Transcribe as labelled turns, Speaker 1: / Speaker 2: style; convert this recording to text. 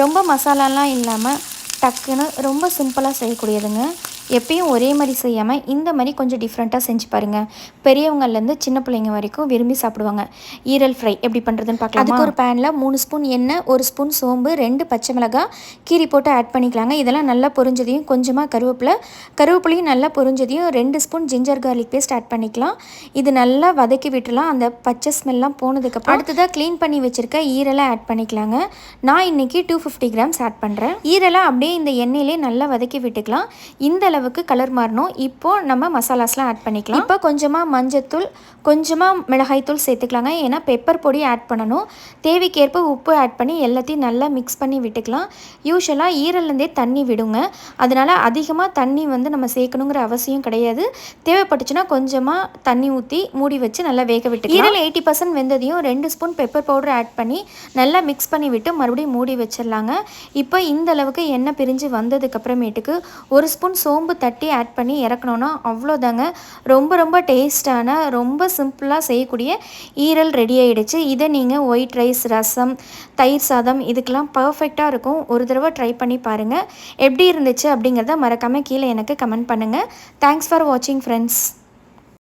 Speaker 1: ரொம்ப மசாலாலாம் இல்லாமல் டக்குன்னு ரொம்ப சிம்பிளாக செய்யக்கூடியதுங்க. எப்பயும் ஒரே மாதிரி செய்யாமல் இந்த மாதிரி கொஞ்சம் டிஃப்ரெண்ட்டாக செஞ்சு பாருங்கள். பெரியவங்கள்லேருந்து சின்ன பிள்ளைங்க வரைக்கும் விரும்பி சாப்பிடுவாங்க. ஈரல் ஃப்ரை எப்படி பண்ணுறதுன்னு பார்க்கலாம். அதுக்கு ஒரு பேனில் 3 ஸ்பூன் எண்ணெய், 1 ஸ்பூன் சோம்பு, 2 பச்சை மிளகாய் கீரி போட்டு ஆட் பண்ணிக்கலாங்க. இதெல்லாம் நல்லா பொரிஞ்சதையும் கொஞ்சமாக கருவேப்பிலையும் நல்லா பொரிஞ்சதையும் 2 spoon ginger garlic paste add பண்ணிக்கலாம். இது நல்லா வதக்கி விட்டுலாம். அந்த பச்சை ஸ்மெல்லாம் போனதுக்கப்புறம் அடுத்ததாக க்ளீன் பண்ணி வச்சுருக்க ஈரலை ஆட் பண்ணிக்கலாங்க. நான் இன்றைக்கி 250 கிராம்ஸ் ஆட் பண்ணுறேன். ஈரலை அப்படியே இந்த எண்ணெயிலே நல்லா வதக்கி விட்டுக்கலாம். இந்த அளவுக்கு கலர் மாறணும். இப்போது நம்ம மசாலாஸ்லாம் ஆட் பண்ணிக்கலாம். இப்போ கொஞ்சமாக மஞ்சத்தூள், கொஞ்சமாக மிளகாய்த்தூள் சேர்த்துக்கலாங்க. ஏன்னா பெப்பர் பொடி ஆட் பண்ணணும். தேவைக்கேற்ப உப்பு ஆட் பண்ணி எல்லாத்தையும் நல்லா மிக்ஸ் பண்ணி விட்டுக்கலாம். யூஸ்வலாக ஈரல்லேருந்தே தண்ணி விடுங்க. அதனால் அதிகமாக தண்ணி நம்ம சேர்க்கணுங்கிற அவசியம் கிடையாது. தேவைப்பட்டுச்சுன்னா கொஞ்சமாக தண்ணி ஊற்றி மூடி வச்சு நல்லா வேக விட்டு ஈரல் 80% வெந்ததையும் 2 ஸ்பூன் பெப்பர் பவுடர் ஆட் பண்ணி நல்லா மிக்ஸ் பண்ணி விட்டு மறுபடியும் மூடி வச்சிடலாங்க. இப்போ இந்த அளவுக்கு எண்ணெய் பிரிஞ்சு வந்ததுக்கப்புறமேட்டுக்கு 1 ஸ்பூன் சோம்பு தட்டி ஆட் பண்ணி இறக்கணுன்னா அவ்வளோதாங்க. ரொம்ப ரொம்ப டேஸ்டான, ரொம்ப சிம்பிளாக செய்யக்கூடிய ஈரல் ரெடி ஆகிடுச்சு. இதை நீங்கள் ஒயிட் ரைஸ், ரசம், தயிர் சாதம் இதுக்கெல்லாம் பர்ஃபெக்டாக இருக்கும். ஒரு தடவை ட்ரை பண்ணி பாருங்கள். எப்படி இருந்துச்சு அப்படிங்கிறத மறக்காமல் கீழே எனக்கு கமெண்ட் பண்ணுங்கள். தேங்க்ஸ் ஃபார் வாட்சிங் ஃப்ரெண்ட்ஸ்.